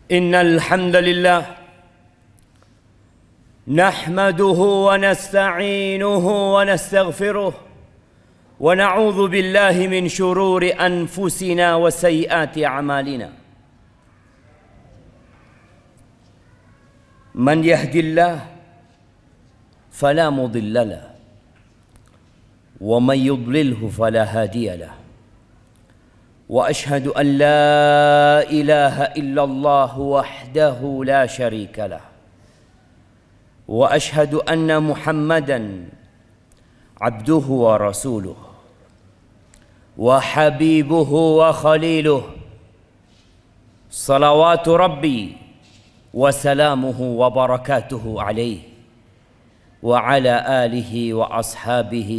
Innal hamdalillah nahmaduhu wa nasta'inuhu wa nastaghfiruh wa na'udzu billahi min shururi anfusina wa sayyiati a'malina. Man yahdillah fala mudilla lahu wa man yudlilhu fala hadiya lahu. وأشهد أن لا إله إلا الله وحده لا شريك له وأشهد أن محمدًا عبده ورسوله وحبيبه وخليله صلوات ربي وسلامه وبركاته عليه وعلى آله وأصحابه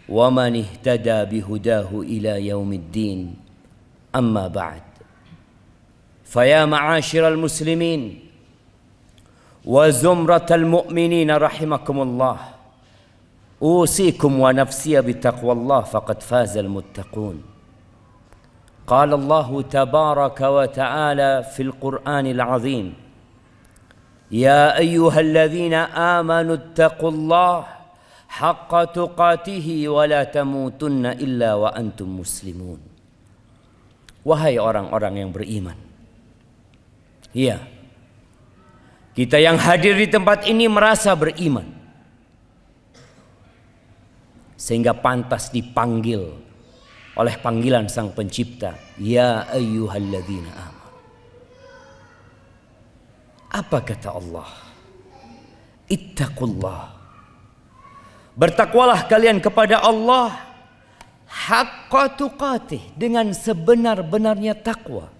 ومن اهتدى بهداه إلى يوم الدين. أما بعد، فيا معاشر المسلمين وزمرة المؤمنين رحمكم الله، أوصيكم ونفسي بتقوى الله فقد فاز المتقون. قال الله تبارك وتعالى في القرآن العظيم: يا أيها الذين آمنوا اتقوا الله haqqa tuqatihi wa la tamutunna illa wa antum muslimun. Wahai orang-orang yang beriman. Iya, kita yang hadir di tempat ini merasa beriman, sehingga pantas dipanggil oleh panggilan Sang Pencipta, ya ayyuhalladzina amanu. Apa kata Allah? Ittaqullah, bertakwalah kalian kepada Allah haqqa tuqatih, dengan sebenar-benarnya takwa.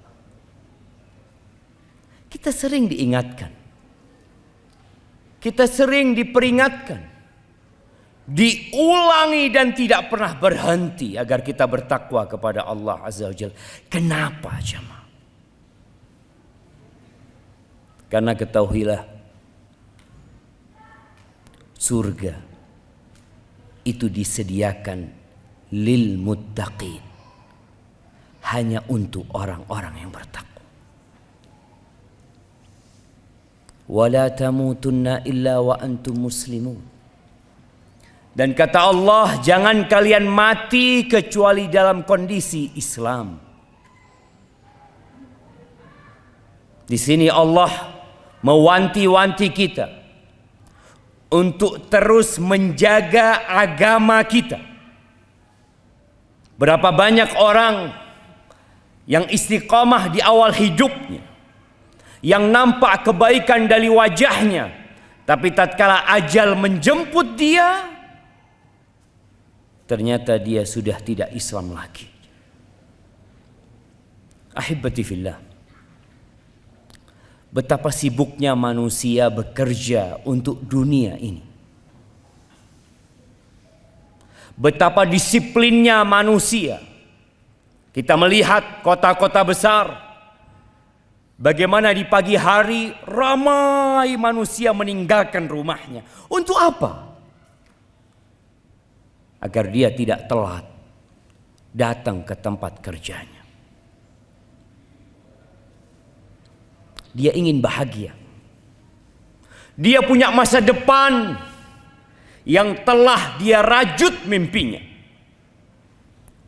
Kita sering diingatkan, kita sering diperingatkan, diulangi dan tidak pernah berhenti agar kita bertakwa kepada Allah Azza wa Jalla. Kenapa jemaah? Karena ketahuilah, surga itu disediakan lil muttaqin, hanya untuk orang-orang yang bertakwa. Wala tamutunna illa wa antum muslimun. Dan kata Allah, jangan kalian mati kecuali dalam kondisi Islam. Di sini Allah mewanti-wanti kita untuk terus menjaga agama kita. Berapa banyak orang yang istiqamah di awal hidupnya, yang nampak kebaikan dari wajahnya, tapi tatkala ajal menjemput dia, ternyata dia sudah tidak Islam lagi. Ahibati fillah, betapa sibuknya manusia bekerja untuk dunia ini. Betapa disiplinnya manusia. Kita melihat kota-kota besar, bagaimana di pagi hari ramai manusia meninggalkan rumahnya. Untuk apa? Agar dia tidak telat datang ke tempat kerjanya. Dia ingin bahagia. Dia punya masa depan yang telah dia rajut mimpinya.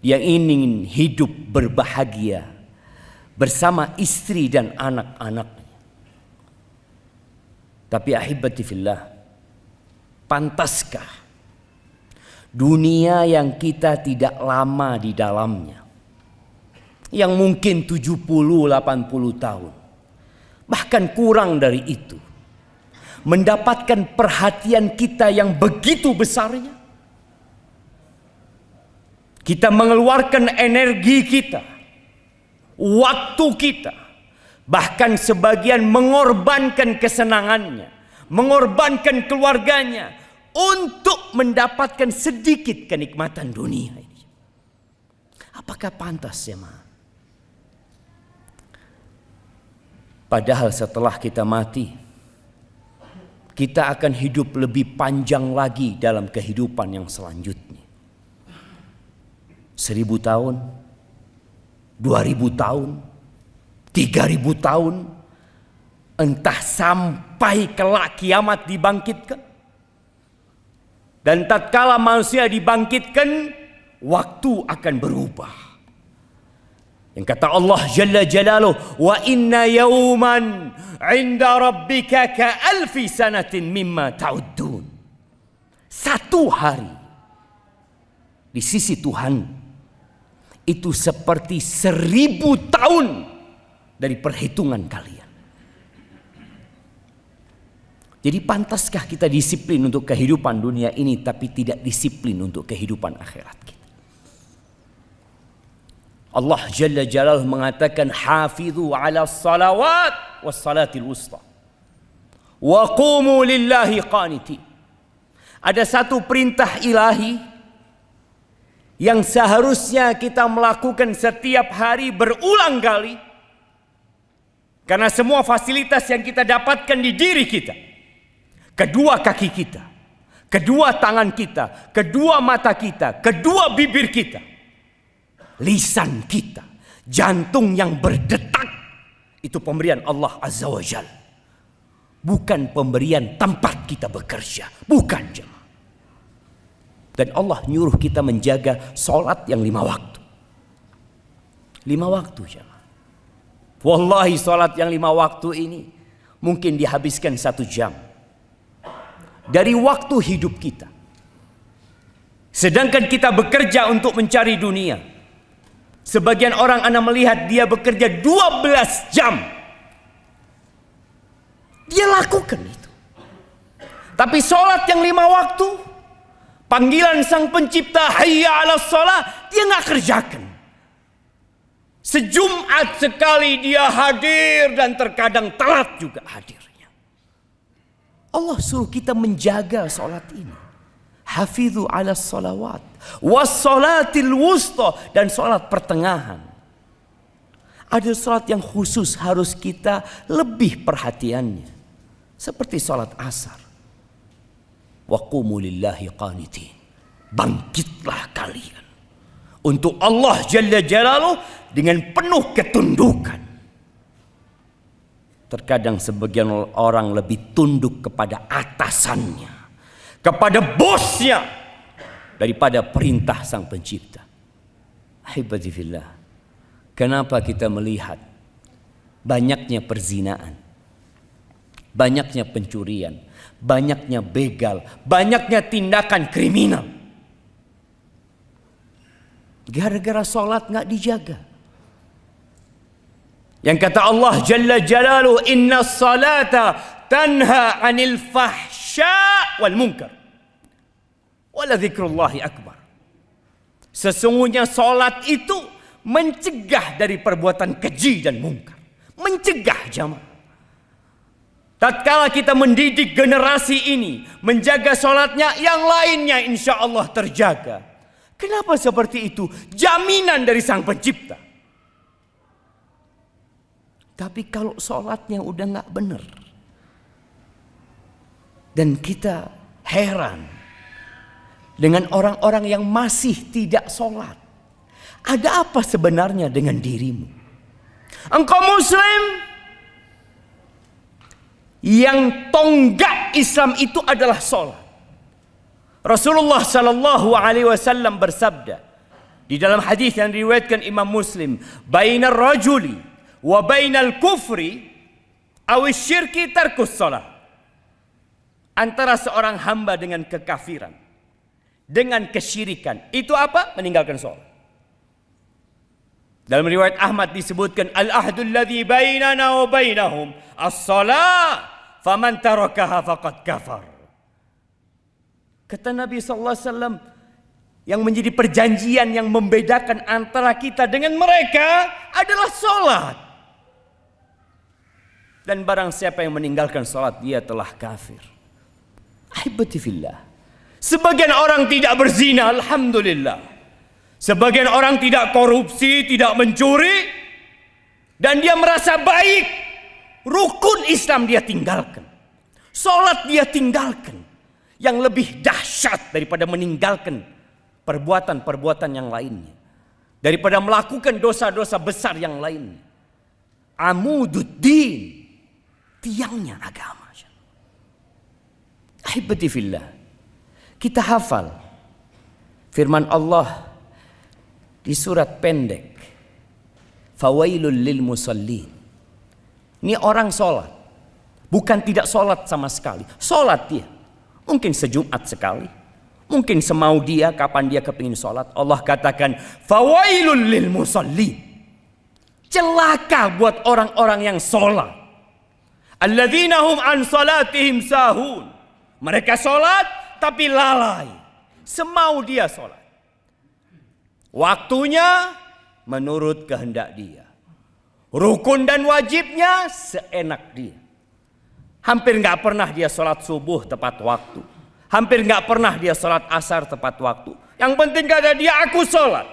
Dia ingin hidup berbahagia bersama istri dan anak-anaknya. Tapi ahibati fillah, pantaskah dunia yang kita tidak lama di dalamnya, yang mungkin 70-80 tahun, bahkan kurang dari itu, mendapatkan perhatian kita yang begitu besarnya? Kita mengeluarkan energi kita, waktu kita, bahkan sebagian mengorbankan kesenangannya, mengorbankan keluarganya untuk mendapatkan sedikit kenikmatan dunia ini. Apakah pantas ya, Ma? Padahal setelah kita mati, kita akan hidup lebih panjang lagi dalam kehidupan yang selanjutnya. 1000 tahun, 2000 tahun, 3.000 tahun, entah sampai kelak kiamat dibangkitkan. Dan tatkala manusia dibangkitkan, waktu akan berubah. Yang kata Allah Jalla Jalaluh, wa inna yawman 'inda rabbika ka alfi sanatin mimma ta'uddun. Satu hari di sisi Tuhan itu seperti 1000 tahun dari perhitungan kalian. Jadi pantaskah kita disiplin untuk kehidupan dunia ini tapi tidak disiplin untuk kehidupan akhirat kita? Allah Jalla Jalaluhu mengatakan hafizu ala salawat was salatil wusta wa qumu lillahi qanitin. Ada satu perintah ilahi yang seharusnya kita melakukan setiap hari berulang kali, karena semua fasilitas yang kita dapatkan di diri kita, kedua kaki kita, kedua tangan kita, kedua mata kita, kedua bibir kita, lisan kita, jantung yang berdetak, itu pemberian Allah Azza wa Jalla. Bukan pemberian tempat kita bekerja, bukan jemaah. Dan Allah nyuruh kita menjaga sholat yang 5 waktu. 5 waktu jemaah. Wallahi sholat yang 5 waktu ini mungkin dihabiskan 1 jam dari waktu hidup kita. Sedangkan kita bekerja untuk mencari dunia. Sebagian orang Anda melihat dia bekerja 12 jam. Dia lakukan itu. Tapi sholat yang 5 waktu, panggilan sang pencipta hayya ala sholat, dia nggak kerjakan. Sejumat sekali dia hadir dan terkadang telat juga hadirnya. Allah suruh kita menjaga sholat ini. Hafidhu ala sholawat was sholatil wusta, dan sholat pertengahan. Ada sholat yang khusus harus kita lebih perhatiannya. Seperti sholat asar. Wa qumu lillahi qanitin. Bangkitlah kalian untuk Allah Jalla Jalaluhu dengan penuh ketundukan. Terkadang sebagian orang lebih tunduk kepada atasannya, kepada bosnya, daripada perintah sang pencipta. Ahibati fillah, kenapa kita melihat banyaknya perzinaan, banyaknya pencurian, banyaknya begal, banyaknya tindakan kriminal? Gara-gara sholat nggak dijaga. Yang kata Allah Jalla Jalaluhu, inna salata tanha anil fahsya wal munkar wala dzikrullahi akbar. Sesungguhnya sholat itu mencegah dari perbuatan keji dan mungkar. Mencegah jamaah. Tatkala kita mendidik generasi ini menjaga sholatnya, yang lainnya insya Allah terjaga. Kenapa seperti itu? Jaminan dari sang pencipta. Tapi kalau sholatnya udah nggak benar, dan kita heran dengan orang-orang yang masih tidak sholat, ada apa sebenarnya dengan dirimu? Engkau muslim yang tonggak Islam itu adalah sholat. Rasulullah Sallallahu Alaihi Wasallam bersabda di dalam hadis yang diriwayatkan Imam Muslim, bainar rajuli wa bainal kufri awis syirki tarkus shalah. Antara seorang hamba dengan kekafiran, dengan kesyirikan, itu apa? Meninggalkan sholat. Dalam riwayat Ahmad disebutkan, al-ahdul ladzi bainana wa bainahum as-shalah faman tarakaha faqad kafar. Kata Nabi SAW, yang menjadi perjanjian yang membedakan antara kita dengan mereka adalah sholat. Dan barang siapa yang meninggalkan sholat, dia telah kafir. Ahibati fillah. Sebagian orang tidak berzina, alhamdulillah. Sebagian orang tidak korupsi, tidak mencuri, dan dia merasa baik. Rukun Islam dia tinggalkan, sholat dia tinggalkan. Yang lebih dahsyat daripada meninggalkan perbuatan-perbuatan yang lainnya, daripada melakukan dosa-dosa besar yang lainnya, amududdin, tiangnya agama. Ahibati fillah, kita hafal firman Allah di surat pendek, fawailul lil musallin. Ini orang sholat, bukan tidak sholat sama sekali. Sholat dia, mungkin sejumat sekali, mungkin semau dia kapan dia kepingin sholat. Allah katakan fawailul lil musallin, celaka buat orang-orang yang sholat. Alladzina hum an salatihim sahun, mereka sholat tapi lalai, semau dia sholat. Waktunya menurut kehendak dia, rukun dan wajibnya seenak dia. Hampir nggak pernah dia sholat subuh tepat waktu, hampir nggak pernah dia sholat asar tepat waktu. Yang penting kata dia, aku sholat.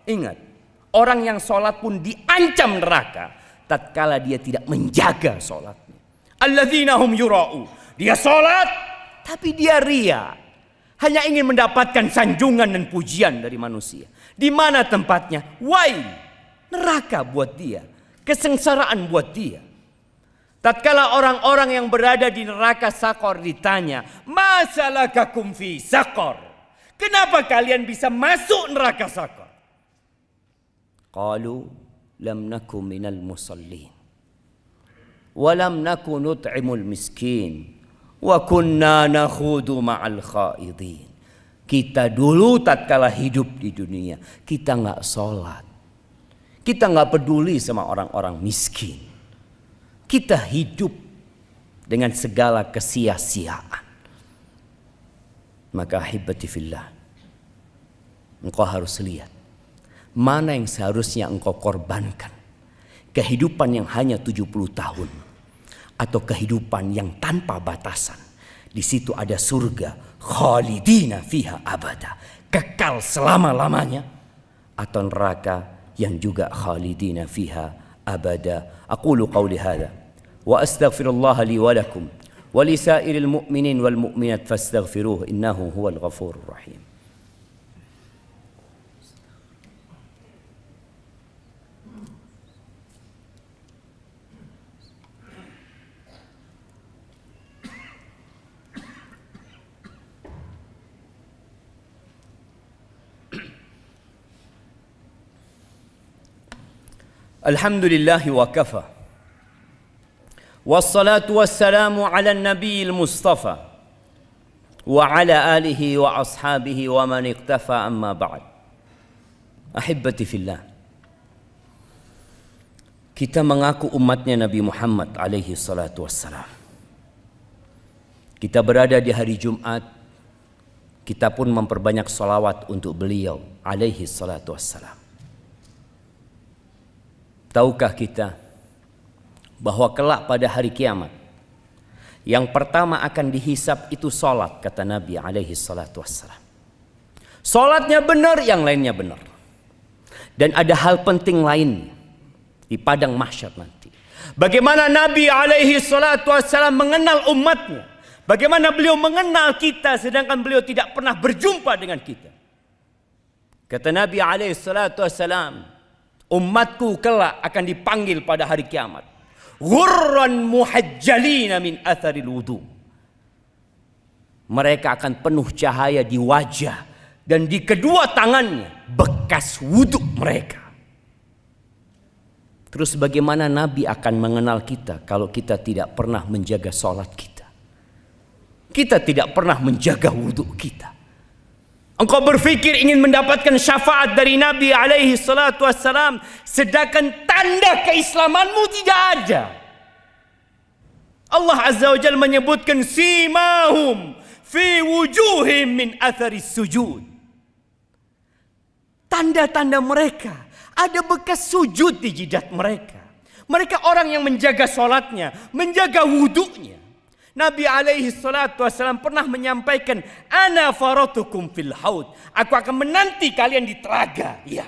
Ingat, orang yang sholat pun diancam neraka tatkala dia tidak menjaga sholatnya. Alladzina hum yura'u, dia sholat tapi dia ria, hanya ingin mendapatkan sanjungan dan pujian dari manusia. Di mana tempatnya? Wail, neraka buat dia, kesengsaraan buat dia. Tatkala orang-orang yang berada di neraka sakor ditanya, masalakakum fi sakor, kenapa kalian bisa masuk neraka sakor? Qalu lam naku minal musallin wa lam naku nut'imul miskin wa kunna nakhudu ma'al khaidin. Kita dulu tatkala hidup di dunia, kita nggak sholat, kita nggak peduli sama orang-orang miskin, kita hidup dengan segala kesia-siaan. Maka ahibati fillah, engkau harus lihat mana yang seharusnya engkau korbankan. Kehidupan yang hanya 70 tahun atau kehidupan yang tanpa batasan. Di situ ada surga, khalidina fiha abada, kekal selama-lamanya, atau neraka yang juga khalidina fiha abada. Aqulu qawli hadha wa astaghfirullah li wa lakum wa li sairil mu'minin wal mu'minat fastaghfiruhu innahu huwal ghafurur rahim. Alhamdulillahi wa kafa, wassalatu wassalamu ala nabiyil mustafa wa ala alihi wa ashabihi wa man iqtafa, amma ba'd. Ahibati fillah, kita mengaku umatnya Nabi Muhammad alaihi salatu wassalam. Kita berada di hari Jumat, kita pun memperbanyak salawat untuk beliau alaihi salatu wassalam. Tahukah kita bahwa kelak pada hari kiamat yang pertama akan dihisap itu salat, kata Nabi alaihi salatu wassalam. Salatnya benar, yang lainnya benar. Dan ada hal penting lainnya di padang mahsyar nanti. Bagaimana Nabi alaihi salatu wassalam mengenal umatnya, bagaimana beliau mengenal kita sedangkan beliau tidak pernah berjumpa dengan kita. Kata Nabi alaihi salatu wassalam, umatku kelak akan dipanggil pada hari kiamat ghurran muhajjalina min atharil wudu. Mereka akan penuh cahaya di wajah dan di kedua tangannya bekas wudhu mereka. Terus bagaimana Nabi akan mengenal kita kalau kita tidak pernah menjaga sholat kita, kita tidak pernah menjaga wudhu kita? Engkau berfikir ingin mendapatkan syafaat dari Nabi alaihi salatu wassalam, sedangkan tanda keislamanmu tidak ada. Allah azza wa jalla menyebutkan simahum fi wujuhim min atharis sujud. Tanda-tanda mereka, ada bekas sujud di jidat mereka. Mereka orang yang menjaga sholatnya, menjaga wudhunya. Nabi alaihi salatu wassalam pernah menyampaikan, ana faratukum fil haud, aku akan menanti kalian di telaga. Ya,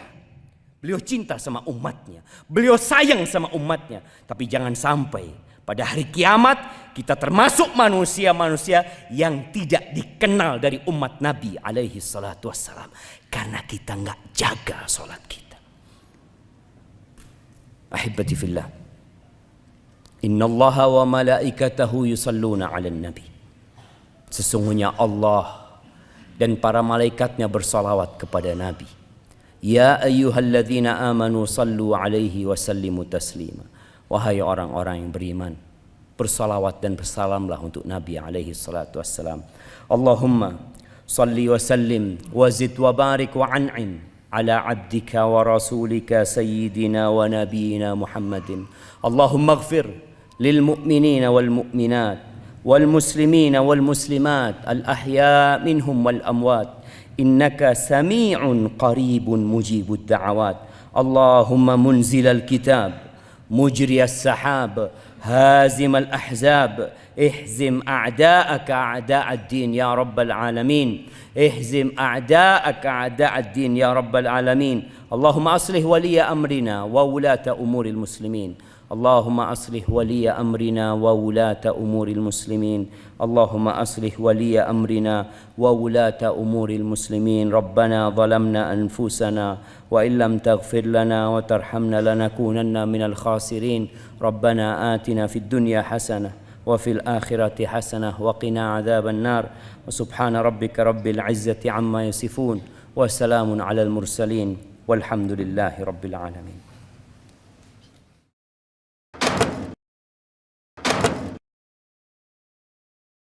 beliau cinta sama umatnya, beliau sayang sama umatnya. Tapi jangan sampai pada hari kiamat kita termasuk manusia-manusia yang tidak dikenal dari umat Nabi alaihi salatu wassalam, karena kita nggak jaga sholat kita. Ahibati fillah, Innallaha wa malaikatahu yusalluna 'alan nabi. Sesungguhnya Allah dan para malaikatnya bersalawat kepada Nabi. Ya ayyuhalladzina amanu sallu 'alaihi wa sallimu taslima. Wahai orang-orang yang beriman, bersalawat dan bersalamlah untuk Nabi alaihi salatu wassalam. Allahumma salli wa sallim wa zid wa barik wa an'im ala abdika wa rasulika sayyidina wa nabiyina Muhammadin. Allahumma ighfir lil mu'minina wal mu'minat wal muslimina wal muslimat al ahya minhum wal amwat innaka sami'un qaribun mujibud da'awat. Allahumma munzilal kitab مجري السحاب هازم الأحزاب اهزم أعداءك أعداء الدين يا رب العالمين اهزم أعداءك أعداء الدين يا رب العالمين. اللهم أصلح ولي أمرنا وولاة أمور المسلمين. اللهم أصلح ولي أمرنا وولاة أمور المسلمين. اللهم أصلح ولي أمرنا وولاة أمور المسلمين. ربنا ظلمنا أنفسنا وإن لم تغفر لنا وترحمنا لنكونن من الخاسرين. ربنا آتنا في الدنيا حسنة وفي الآخرة حسنة وقنا عذاب النار. وسبحان ربك رب العزة عما يصفون وسلام على المرسلين والحمد لله رب العالمين.